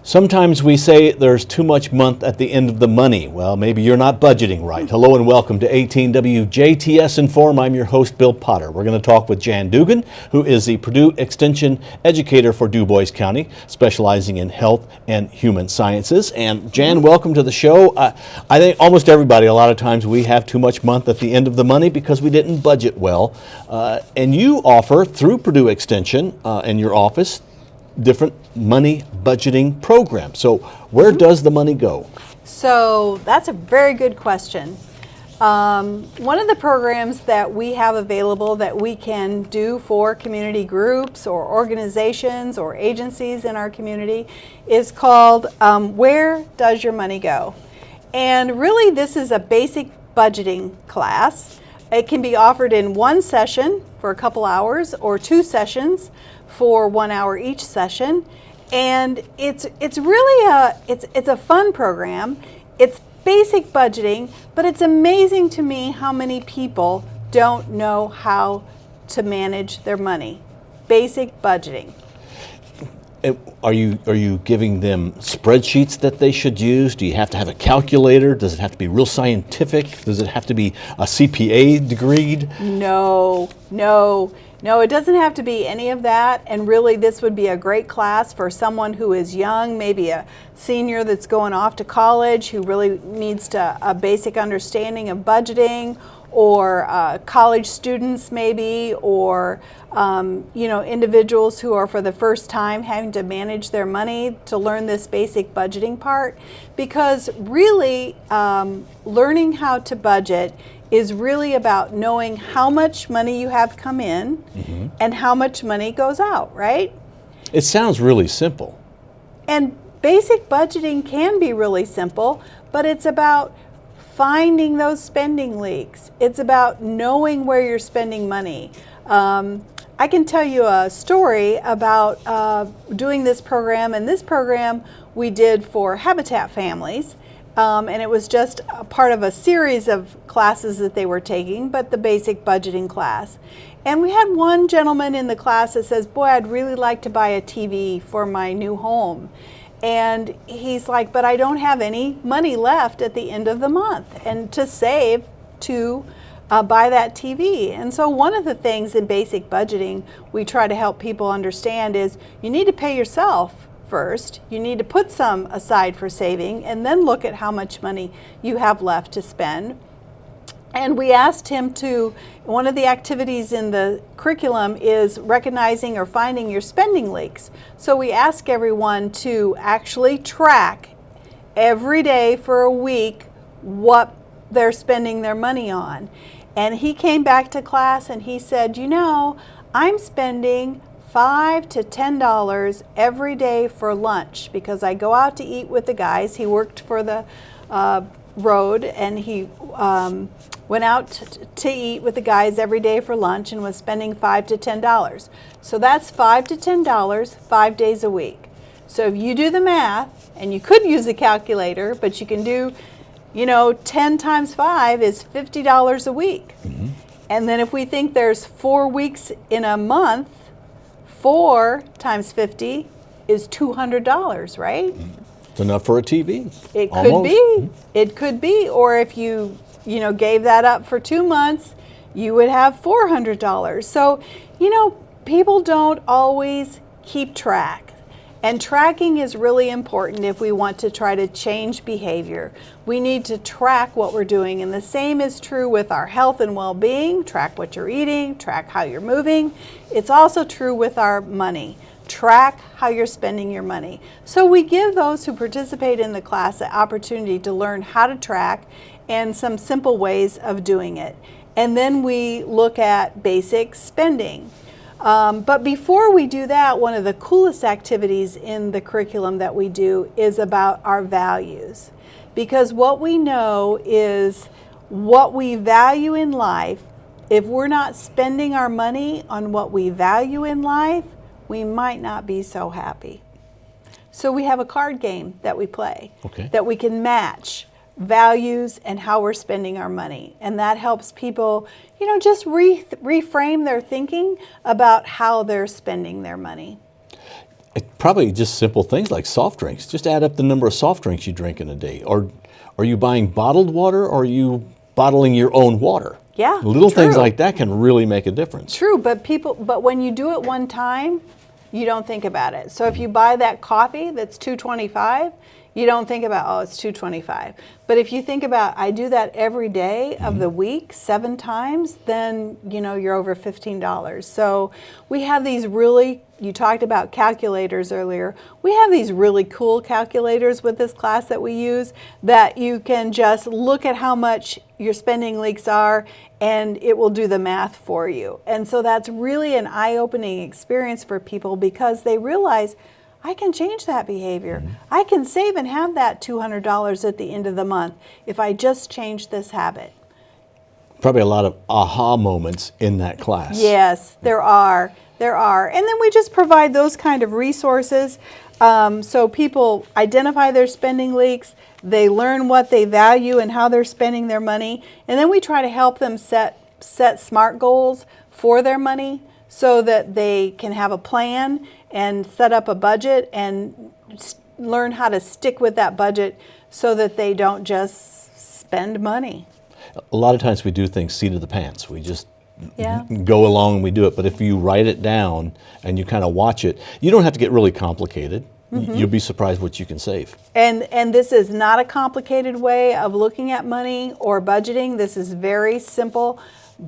Sometimes we say there's too much month at the end of the money. Well, maybe you're not budgeting right. Hello and welcome to 18 WJTS Inform. I'm your host, Bill Potter. We're going to talk with Jan Dougan, who is the Purdue Extension Educator for DuBois County, specializing in health and human sciences. And Jan, welcome to the show. I think almost everybody, a lot of times we have too much month at the end of the money because we didn't budget well. And you offer, through Purdue Extension in your office, different money budgeting programs. So where does the money go? So that's a very good question. One of the programs that we have available that we can do for community groups or organizations or agencies in our community is called Where Does Your Money Go? And really this is a basic budgeting class. It can be offered in one session for a couple hours or two sessions for 1 hour each session, and it's really a fun program. It's basic budgeting, but it's amazing to me how many people don't know how to manage their money. Basic budgeting. Are you giving them spreadsheets that they should use? Do you have to have a calculator? Does it have to be real scientific? Does it have to be a CPA degreed? No, it doesn't have to be any of that. And really, this would be a great class for someone who is young, maybe a senior that's going off to college, who really needs a basic understanding of budgeting, or college students maybe, or individuals who are for the first time having to manage their money to learn this basic budgeting part. Because really, learning how to budget is really about knowing how much money you have come in and how much money goes out, right? It sounds really simple. And basic budgeting can be really simple, but it's about finding those spending leaks. It's about knowing where you're spending money. I can tell you a story about doing this program, and this program we did for Habitat families. And it was just a part of a series of classes that they were taking, but the basic budgeting class. And we had one gentleman in the class that says, boy, I'd really like to buy a TV for my new home. And he's like, but I don't have any money left at the end of the month and to save to buy that TV. And so one of the things in basic budgeting we try to help people understand is you need to pay yourself first. You need to put some aside for saving and then look at how much money you have left to spend. And we asked him to, one of the activities in the curriculum is recognizing or finding your spending leaks. So we ask everyone to actually track every day for a week what they're spending their money on. And he came back to class and he said, I'm spending $5 to $10 every day for lunch because I go out to eat with the guys. He worked for the road, and he went out to eat with the guys every day for lunch and was spending $5 to $10. So that's $5 to $10 5 days a week. So if you do the math, and you could use a calculator, but you can do 10 times 5 is $50 a week. And then if we think there's 4 weeks in a month, 4 times 50 is $200, right? It's enough for a TV. It could be. It could be. Or if you gave that up for 2 months, you would have $400. So, people don't always keep track. And tracking is really important if we want to try to change behavior. We need to track what we're doing. And the same is true with our health and well-being. Track what you're eating, track how you're moving. It's also true with our money. Track how you're spending your money. So we give those who participate in the class the opportunity to learn how to track and some simple ways of doing it. And then we look at basic spending. But before we do that, one of the coolest activities in the curriculum that we do is about our values. Because what we know is what we value in life, if we're not spending our money on what we value in life, we might not be so happy. So we have a card game that we play that we can match values and how we're spending our money. And that helps people, just reframe their thinking about how they're spending their money. Probably just simple things like soft drinks. Just add up the number of soft drinks you drink in a day. Or are you buying bottled water, or are you bottling your own water? Yeah, Little things true. like that can really make a difference. True, but when you do it one time, you don't think about it. So if you buy that coffee that's $2.25, you don't think about, oh, it's $2.25. But if you think about, I do that every day of the week, 7 times, then you're over $15. So we have these really, you talked about calculators earlier. We have these really cool calculators with this class that we use that you can just look at how much your spending leaks are, and it will do the math for you. And so that's really an eye-opening experience for people, because they realize, I can change that behavior. I can save and have that $200 at the end of the month if I just change this habit. Probably a lot of aha moments in that class. Yes, there are. There are. And then we just provide those kind of resources so people identify their spending leaks, they learn what they value and how they're spending their money, and then we try to help them set SMART goals for their money so that they can have a plan and set up a budget and learn how to stick with that budget so that they don't just spend money. A lot of times we do things seat of the pants. We just Yeah. go along and we do it. But if you write it down and you kind of watch it, you don't have to get really complicated. You'll be surprised what you can save. And this is not a complicated way of looking at money or budgeting. This is very simple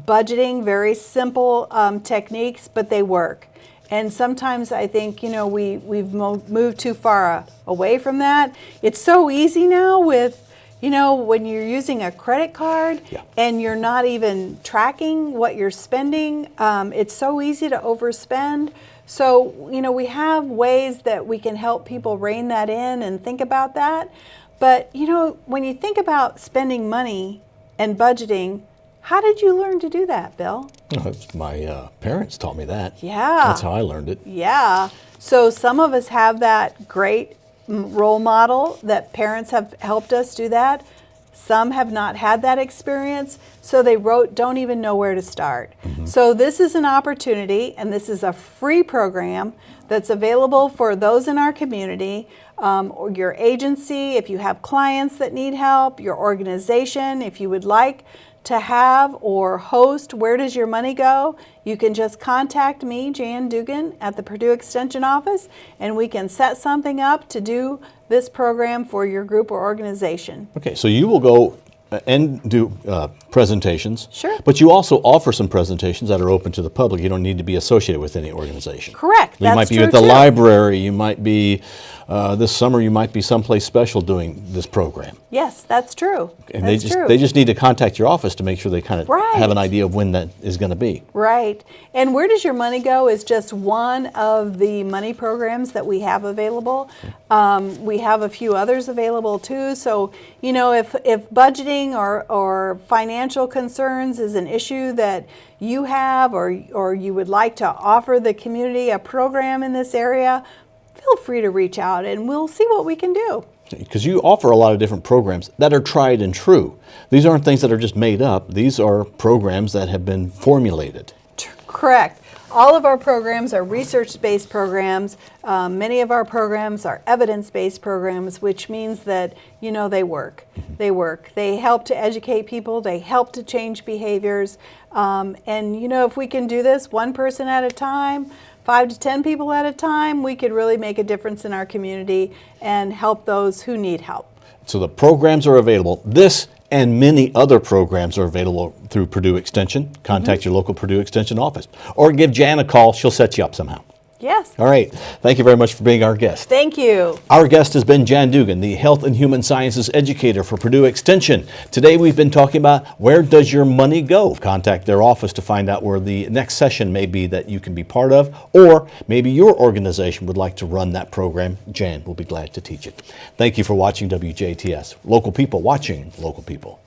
budgeting, very simple techniques, but they work. And sometimes I think, we've moved too far away from that. It's so easy now with, when you're using a credit card and you're not even tracking what you're spending, it's so easy to overspend. So, we have ways that we can help people rein that in and think about that. But, when you think about spending money and budgeting, how did you learn to do that, Bill? My parents taught me that. Yeah. That's how I learned it. Yeah. So some of us have that great role model that parents have helped us do that. Some have not had that experience, so they don't even know where to start. So this is an opportunity, and this is a free program that's available for those in our community, or your agency, if you have clients that need help, your organization, if you would like to have or host Where Does Your Money Go? You can just contact me, Jan Dougan, at the Purdue Extension Office, and we can set something up to do this program for your group or organization. Okay, so you will go and do presentations. Sure. But you also offer some presentations that are open to the public. You don't need to be associated with any organization. Correct. You might be at the library. You might be, this summer, you might be someplace special doing this program. Yes, that's true. And that's they just need to contact your office to make sure they kind of Right. have an idea of when that is going to be. Right. And Where Does Your Money Go is just one of the money programs that we have available. We have a few others available too. So, if budgeting or financial concerns is an issue that you have, or you would like to offer the community a program in this area, feel free to reach out and we'll see what we can do. Because you offer a lot of different programs that are tried and true. These aren't things that are just made up. These are programs that have been formulated. Correct. All of our programs are research-based programs. Many of our programs are evidence-based programs, which means that, they work. They work. They help to educate people. They help to change behaviors. And, if we can do this one person at a time, 5 to 10 people at a time, we could really make a difference in our community and help those who need help. So the programs are available. This and many other programs are available through Purdue Extension. Contact your local Purdue Extension office. Or give Jan a call. She'll set you up somehow. Yes. All right. Thank you very much for being our guest. Thank you. Our guest has been Jan Dougan, the Health and Human Sciences educator for Purdue Extension. Today we've been talking about where does your money go? Contact their office to find out where the next session may be that you can be part of, or maybe your organization would like to run that program. Jan will be glad to teach it. Thank you for watching WJTS. Local people watching local people.